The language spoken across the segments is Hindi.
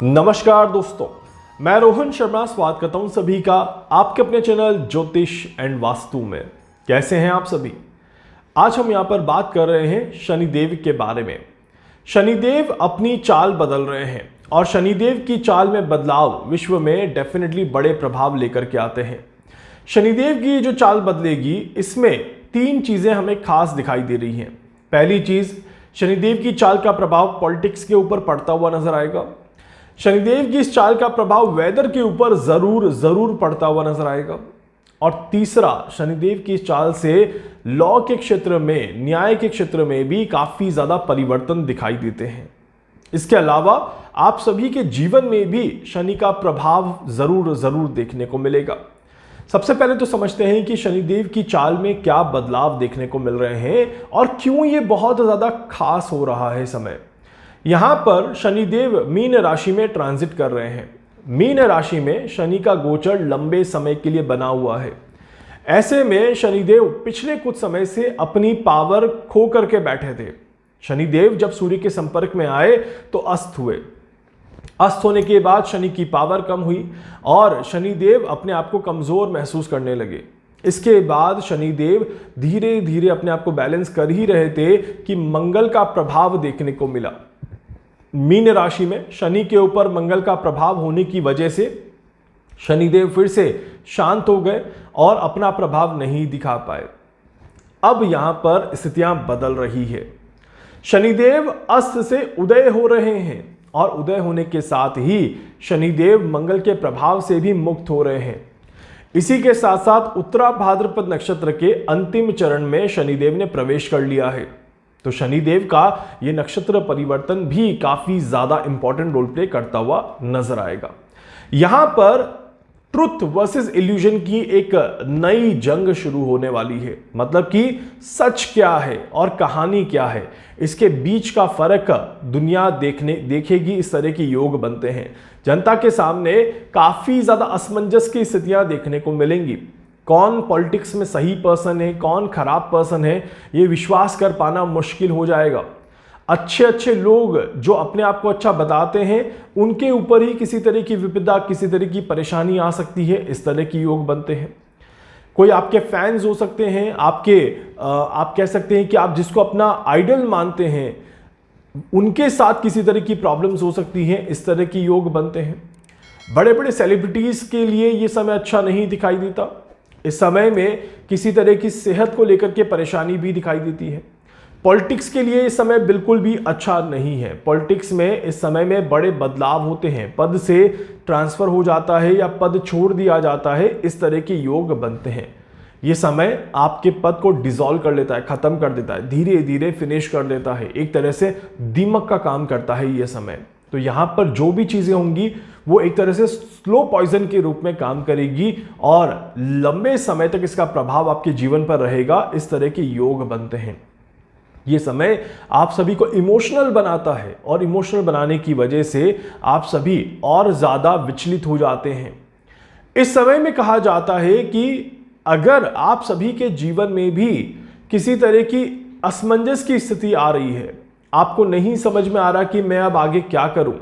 नमस्कार दोस्तों, मैं रोहन शर्मा स्वागत करता हूं सभी का आपके अपने चैनल ज्योतिष एंड वास्तु में। कैसे हैं आप सभी? आज हम यहां पर बात कर रहे हैं शनिदेव के बारे में। शनिदेव अपनी चाल बदल रहे हैं और शनिदेव की चाल में बदलाव विश्व में डेफिनेटली बड़े प्रभाव लेकर के आते हैं। शनिदेव की जो चाल बदलेगी, इसमें तीन चीजें हमें खास दिखाई दे रही हैं। पहली चीज, शनिदेव की चाल का प्रभाव पॉलिटिक्स के ऊपर पड़ता हुआ नजर आएगा। शनिदेव की इस चाल का प्रभाव वेदर के ऊपर जरूर पड़ता हुआ नजर आएगा। और तीसरा, शनिदेव की इस चाल से लॉ के क्षेत्र में, न्याय के क्षेत्र में भी काफी ज्यादा परिवर्तन दिखाई देते हैं। इसके अलावा आप सभी के जीवन में भी शनि का प्रभाव जरूर देखने को मिलेगा। सबसे पहले तो समझते हैं कि शनिदेव की चाल में क्या बदलाव देखने को मिल रहे हैं और क्यों ये बहुत ज्यादा खास हो रहा है समय। यहां पर शनिदेव मीन राशि में ट्रांजिट कर रहे हैं। मीन राशि में शनि का गोचर लंबे समय के लिए बना हुआ है। ऐसे में शनिदेव पिछले कुछ समय से अपनी पावर खो करके बैठे थे। शनिदेव जब सूर्य के संपर्क में आए तो अस्त हुए। अस्त होने के बाद शनि की पावर कम हुई और शनिदेव अपने आप को कमजोर महसूस करने लगे। इसके बाद शनिदेव धीरे धीरे अपने आप को बैलेंस कर ही रहे थे कि मंगल का प्रभाव देखने को मिला। मीन राशि में शनि के ऊपर मंगल का प्रभाव होने की वजह से शनिदेव फिर से शांत हो गए और अपना प्रभाव नहीं दिखा पाए। अब यहां पर स्थितियां बदल रही है। शनिदेव अस्त से उदय हो रहे हैं और उदय होने के साथ ही शनिदेव मंगल के प्रभाव से भी मुक्त हो रहे हैं। इसी के साथ साथ उत्तरा भाद्रपद नक्षत्र के अंतिम चरण में शनिदेव ने प्रवेश कर लिया है। तो शनिदेव का यह नक्षत्र परिवर्तन भी काफी ज्यादा इंपॉर्टेंट रोल प्ले करता हुआ नजर आएगा। यहां पर ट्रुथ वर्सेस इल्यूजन की एक नई जंग शुरू होने वाली है। मतलब कि सच क्या है और कहानी क्या है, इसके बीच का फर्क दुनिया देखेगी। इस तरह के योग बनते हैं। जनता के सामने काफी ज्यादा असमंजस की स्थितियां देखने को मिलेंगी। कौन पॉलिटिक्स में सही पर्सन है, कौन खराब पर्सन है, ये विश्वास कर पाना मुश्किल हो जाएगा। अच्छे लोग जो अपने आप को अच्छा बताते हैं, उनके ऊपर ही किसी तरह की विपदा, किसी तरह की परेशानी आ सकती है। इस तरह की योग बनते हैं। कोई आपके फैंस हो सकते हैं, आप कह सकते हैं कि आप जिसको अपना आइडल मानते हैं, उनके साथ किसी तरह की प्रॉब्लम्स हो सकती हैं। इस तरह की योग बनते हैं। बड़े बड़े सेलिब्रिटीज के लिए ये समय अच्छा नहीं दिखाई देता। इस समय में किसी तरह की सेहत को लेकर के परेशानी भी दिखाई देती है। पॉलिटिक्स के लिए इस समय बिल्कुल भी अच्छा नहीं है। पॉलिटिक्स में इस समय में बड़े बदलाव होते हैं। पद से ट्रांसफर हो जाता है या पद छोड़ दिया जाता है। इस तरह के योग बनते हैं। ये समय आपके पद को डिसॉल्व कर लेता है, खत्म कर देता है, धीरे धीरे फिनिश कर देता है। एक तरह से दीमक का काम करता है ये समय। तो यहां पर जो भी चीजें होंगी वो एक तरह से स्लो पॉइजन के रूप में काम करेगी और लंबे समय तक इसका प्रभाव आपके जीवन पर रहेगा। इस तरह के योग बनते हैं। ये समय आप सभी को इमोशनल बनाता है और इमोशनल बनाने की वजह से आप सभी और ज्यादा विचलित हो जाते हैं। इस समय में कहा जाता है कि अगर आप सभी के जीवन में भी किसी तरह की असमंजस की स्थिति आ रही है, आपको नहीं समझ में आ रहा कि मैं अब आगे क्या करूं,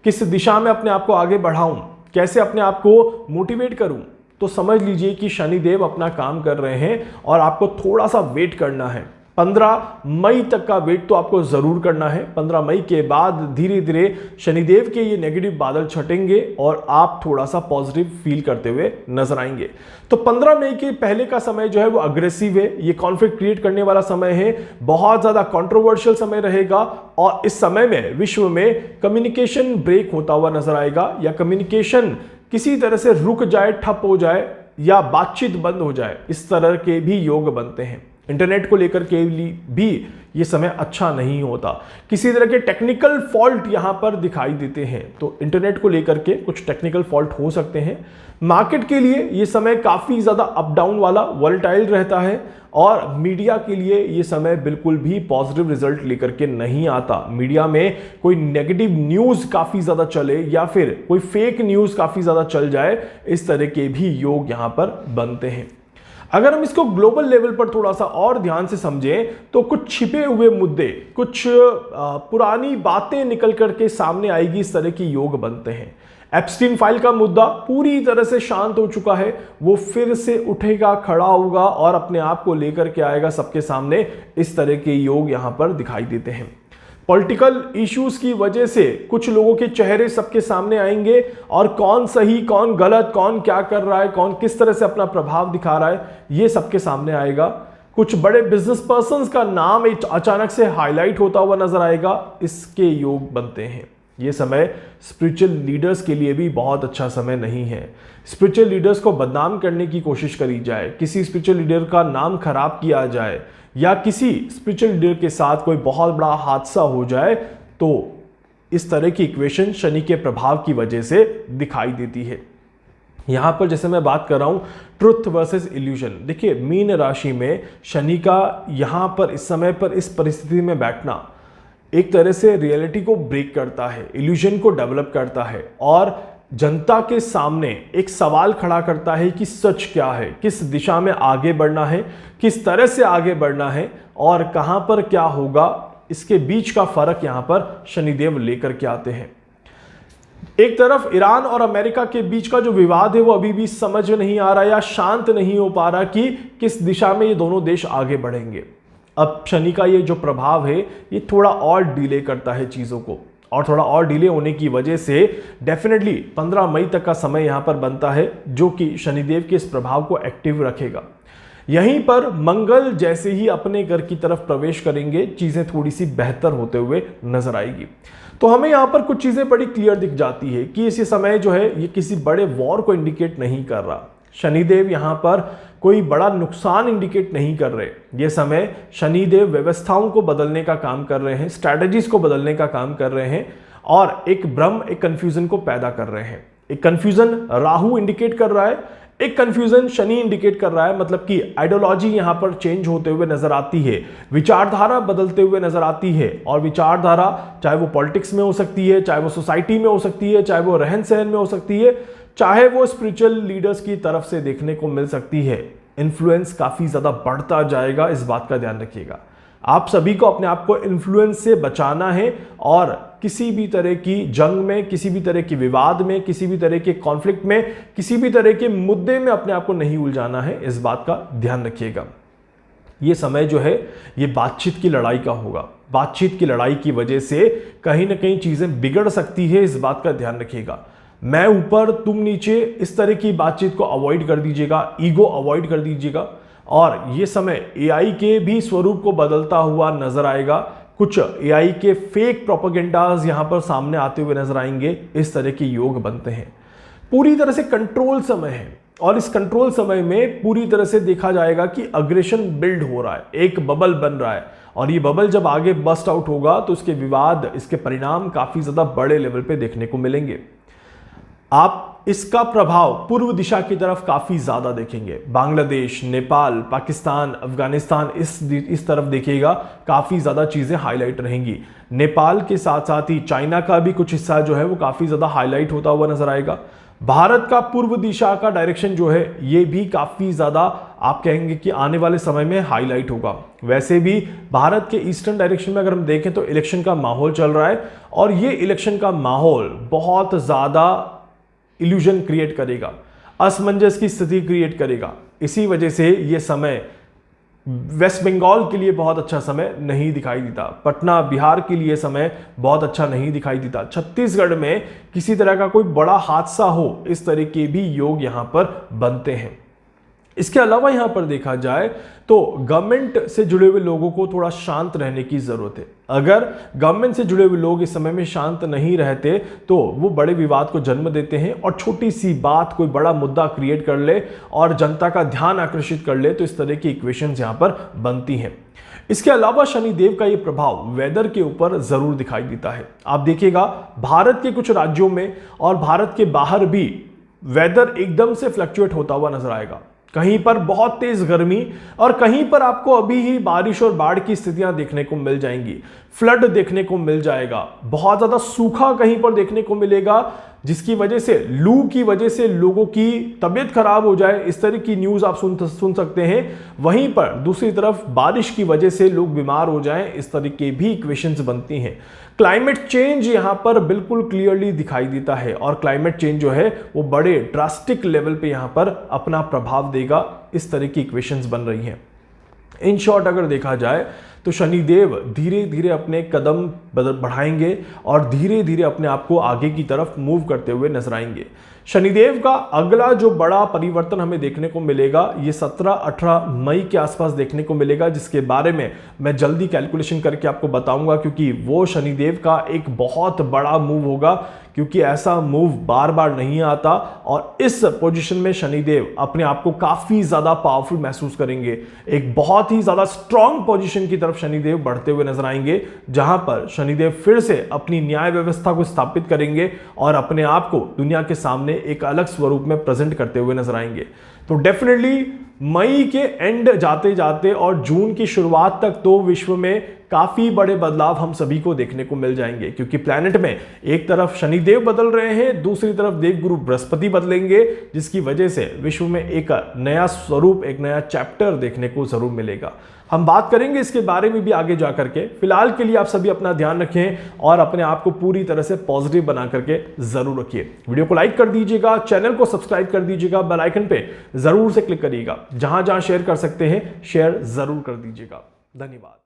किस दिशा में अपने आप को आगे बढ़ाऊं, कैसे अपने आप को मोटिवेट करूं, तो समझ लीजिए कि शनिदेव अपना काम कर रहे हैं और आपको थोड़ा सा वेट करना है। 15 मई तक का वेट तो आपको जरूर करना है। 15 मई के बाद धीरे धीरे शनिदेव के ये नेगेटिव बादल छटेंगे और आप थोड़ा सा पॉजिटिव फील करते हुए नजर आएंगे। तो 15 मई के पहले का समय जो है वो अग्रेसिव है। ये कॉन्फ्लिक्ट क्रिएट करने वाला समय है। बहुत ज्यादा कंट्रोवर्शियल समय रहेगा और इस समय में विश्व में कम्युनिकेशन ब्रेक होता हुआ नजर आएगा या कम्युनिकेशन किसी तरह से रुक जाए, ठप हो जाए या बातचीत बंद हो जाए। इस तरह के भी योग बनते हैं। इंटरनेट को लेकर के भी ये समय अच्छा नहीं होता। किसी तरह के टेक्निकल फॉल्ट यहां पर दिखाई देते हैं। तो इंटरनेट को लेकर के कुछ टेक्निकल फॉल्ट हो सकते हैं। मार्केट के लिए ये समय काफी ज्यादा अप डाउन वाला वोलेटाइल रहता है और मीडिया के लिए ये समय बिल्कुल भी पॉजिटिव रिजल्ट लेकर के नहीं आता। मीडिया में कोई नेगेटिव न्यूज काफी ज्यादा चले या फिर कोई फेक न्यूज काफी ज्यादा चल जाए, इस तरह के भी योग यहां पर बनते हैं। अगर हम इसको ग्लोबल लेवल पर थोड़ा सा और ध्यान से समझें तो कुछ छिपे हुए मुद्दे, कुछ पुरानी बातें निकल करके सामने आएगी, इस तरह की योग बनते हैं। एप्स्टीन फाइल का मुद्दा पूरी तरह से शांत हो चुका है, वो फिर से उठेगा, खड़ा होगा और अपने आप को लेकर के आएगा सबके सामने। इस तरह के योग यहां पर दिखाई देते हैं। पॉलिटिकल इश्यूज की वजह से कुछ लोगों के चेहरे सबके सामने आएंगे और कौन सही, कौन गलत, कौन क्या कर रहा है, कौन किस तरह से अपना प्रभाव दिखा रहा है, ये सबके सामने आएगा। कुछ बड़े बिजनेस पर्संस का नाम अचानक से हाईलाइट होता हुआ नजर आएगा, इसके योग बनते हैं। ये समय स्पिरिचुअल लीडर्स के लिए भी बहुत अच्छा समय नहीं है। स्पिरिचुअल लीडर्स को बदनाम करने की कोशिश करी जाए, किसी स्पिरिचुअल लीडर का नाम खराब किया जाए या किसी स्पिरिचुअल लीडर के साथ कोई बहुत बड़ा हादसा हो जाए, तो इस तरह की इक्वेशन शनि के प्रभाव की वजह से दिखाई देती है। यहां पर जैसे मैं बात कर रहा हूं ट्रुथ वर्सेस इल्यूजन, देखिए मीन राशि में शनि का यहां पर इस समय पर इस परिस्थिति में बैठना एक तरह से रियलिटी को ब्रेक करता है, इल्यूजन को डेवलप करता है और जनता के सामने एक सवाल खड़ा करता है कि सच क्या है, किस दिशा में आगे बढ़ना है, किस तरह से आगे बढ़ना है और कहां पर क्या होगा, इसके बीच का फर्क यहां पर शनिदेव लेकर के आते हैं। एक तरफ ईरान और अमेरिका के बीच का जो विवाद है वो अभी भी समझ नहीं आ रहा या शांत नहीं हो पा रहा कि किस दिशा में ये दोनों देश आगे बढ़ेंगे। अब शनि का ये जो प्रभाव है ये थोड़ा और डिले करता है चीजों को, और थोड़ा और डिले होने की वजह से डेफिनेटली 15 मई तक का समय यहां पर बनता है, जो कि शनिदेव के इस प्रभाव को एक्टिव रखेगा। यहीं पर मंगल जैसे ही अपने घर की तरफ प्रवेश करेंगे, चीजें थोड़ी सी बेहतर होते हुए नजर आएगी। तो हमें यहां पर कुछ चीजें बड़ी क्लियर दिख जाती है कि इस समय जो है ये किसी बड़े वॉर को इंडिकेट नहीं कर रहा। शनिदेव यहां पर कोई बड़ा नुकसान इंडिकेट नहीं कर रहे। ये समय शनिदेव व्यवस्थाओं को बदलने का काम कर रहे हैं, स्ट्रैटेजीज को बदलने का काम कर रहे हैं और एक भ्रम, एक कंफ्यूजन को पैदा कर रहे हैं। एक कंफ्यूजन राहु इंडिकेट कर रहा है, एक कंफ्यूजन शनि इंडिकेट कर रहा है, मतलब कि आइडियोलॉजी यहां पर चेंज होते हुए नजर आती है, विचारधारा बदलते हुए नजर आती है। और विचारधारा चाहे वो पॉलिटिक्स में हो सकती है, चाहे वो सोसाइटी में हो सकती है, चाहे वो रहन सहन में हो सकती है, चाहे वो स्पिरिचुअल लीडर्स की तरफ से देखने को मिल सकती है। इन्फ्लुएंस काफी ज्यादा बढ़ता जाएगा, इस बात का ध्यान रखिएगा। आप सभी को अपने आप को इन्फ्लुएंस से बचाना है और किसी भी तरह की जंग में, किसी भी तरह के विवाद में, किसी भी तरह के कॉन्फ्लिक्ट में, किसी भी तरह के मुद्दे में अपने आप को नहीं उलझाना है, इस बात का ध्यान रखिएगा। ये समय जो है ये बातचीत की लड़ाई का होगा। बातचीत की लड़ाई की वजह से कहीं ना कहीं चीजें बिगड़ सकती है, इस बात का ध्यान रखिएगा। मैं ऊपर तुम नीचे, इस तरह की बातचीत को अवॉइड कर दीजिएगा, ईगो अवॉइड कर दीजिएगा। और ये समय एआई के भी स्वरूप को बदलता हुआ नजर आएगा। कुछ एआई के फेक प्रोपेगेंडाज यहां पर सामने आते हुए नजर आएंगे। इस तरह के योग बनते हैं। पूरी तरह से कंट्रोल समय है और इस कंट्रोल समय में पूरी तरह से देखा जाएगा कि अग्रेशन बिल्ड हो रहा है, एक बबल बन रहा है और ये बबल जब आगे बस्ट आउट होगा तो इसके विवाद, इसके परिणाम काफी ज्यादा बड़े लेवल पे देखने को मिलेंगे। आप इसका प्रभाव पूर्व दिशा की तरफ काफी ज्यादा देखेंगे। बांग्लादेश, नेपाल, पाकिस्तान, अफगानिस्तान, इस तरफ देखिएगा काफी ज्यादा चीजें हाईलाइट रहेंगी। नेपाल के साथ साथ ही चाइना का भी कुछ हिस्सा जो है वो काफी ज्यादा हाईलाइट होता हुआ नजर आएगा। भारत का पूर्व दिशा का डायरेक्शन जो है ये भी काफी ज्यादा आप कहेंगे कि आने वाले समय में हाईलाइट होगा। वैसे भी भारत के ईस्टर्न डायरेक्शन में अगर हम देखें तो इलेक्शन का माहौल चल रहा है और ये इलेक्शन का माहौल बहुत ज्यादा इल्यूजन क्रिएट करेगा, असमंजस की स्थिति क्रिएट करेगा। इसी वजह से यह समय वेस्ट बंगाल के लिए बहुत अच्छा समय नहीं दिखाई देता, पटना बिहार के लिए समय बहुत अच्छा नहीं दिखाई देता, छत्तीसगढ़ में किसी तरह का कोई बड़ा हादसा हो, इस तरह के भी योग यहां पर बनते हैं। इसके अलावा यहां पर देखा जाए तो गवर्नमेंट से जुड़े हुए लोगों को थोड़ा शांत रहने की जरूरत है। अगर गवर्नमेंट से जुड़े हुए लोग इस समय में शांत नहीं रहते तो वो बड़े विवाद को जन्म देते हैं और छोटी सी बात कोई बड़ा मुद्दा क्रिएट कर ले और जनता का ध्यान आकर्षित कर ले, तो इस तरह की इक्वेशंस यहां पर बनती हैं। इसके अलावा शनिदेव का ये प्रभाव वेदर के ऊपर जरूर दिखाई देता है। आप देखिएगा भारत के कुछ राज्यों में और भारत के बाहर भी वेदर एकदम से फ्लक्चुएट होता हुआ नजर आएगा। कहीं पर बहुत तेज गर्मी और कहीं पर आपको अभी ही बारिश और बाढ़ की स्थितियां देखने को मिल जाएंगी। फ्लड देखने को मिल जाएगा, बहुत ज्यादा सूखा कहीं पर देखने को मिलेगा, जिसकी वजह से लू की वजह से लोगों की तबीयत खराब हो जाए, इस तरह की न्यूज आप सुन सकते हैं। वहीं पर दूसरी तरफ बारिश की वजह से लोग बीमार हो जाएं, इस तरह की भी इक्वेशंस बनती हैं। क्लाइमेट चेंज यहां पर बिल्कुल क्लियरली दिखाई देता है और क्लाइमेट चेंज जो है वो बड़े ड्रास्टिक लेवल पे यहां पर अपना प्रभाव देगा, इस तरह की इक्वेशंस बन रही हैं। इन शॉर्ट अगर देखा जाए तो शनिदेव धीरे धीरे अपने कदम बढ़ाएंगे और धीरे धीरे अपने आप को आगे की तरफ मूव करते हुए नजर आएंगे। शनिदेव का अगला जो बड़ा परिवर्तन हमें देखने को मिलेगा ये 17-18 मई के आसपास देखने को मिलेगा, जिसके बारे में मैं जल्दी कैलकुलेशन करके आपको बताऊंगा, क्योंकि वो शनिदेव का एक बहुत बड़ा मूव होगा, क्योंकि ऐसा मूव बार बार नहीं आता और इस पोजीशन में शनिदेव अपने आप को काफी ज्यादा पावरफुल महसूस करेंगे। एक बहुत ही ज्यादा स्ट्रांग पोजीशन की तरफ शनिदेव बढ़ते हुए नजर आएंगे, जहां पर शनिदेव फिर से अपनी न्याय व्यवस्था को स्थापित करेंगे और अपने आप को दुनिया के सामने एक अलग स्वरूप में प्रेजेंट करते हुए नजर आएंगे। तो डेफिनेटली मई के एंड जाते जाते और जून की शुरुआत तक तो विश्व में काफी बड़े बदलाव हम सभी को देखने को मिल जाएंगे, क्योंकि प्लैनेट में एक तरफ शनिदेव बदल रहे हैं, दूसरी तरफ देवगुरु बृहस्पति बदलेंगे, जिसकी वजह से विश्व में एक नया स्वरूप, एक नया चैप्टर देखने को जरूर मिलेगा। हम बात करेंगे इसके बारे में भी आगे जा करके। फिलहाल के लिए आप सभी अपना ध्यान रखें और अपने आप को पूरी तरह से पॉजिटिव बना करके जरूर रखिए। वीडियो को लाइक कर दीजिएगा, चैनल को सब्सक्राइब कर दीजिएगा, बेल आइकन पे जरूर से क्लिक करिएगा। जहां जहां शेयर कर सकते हैं शेयर जरूर कर दीजिएगा। धन्यवाद।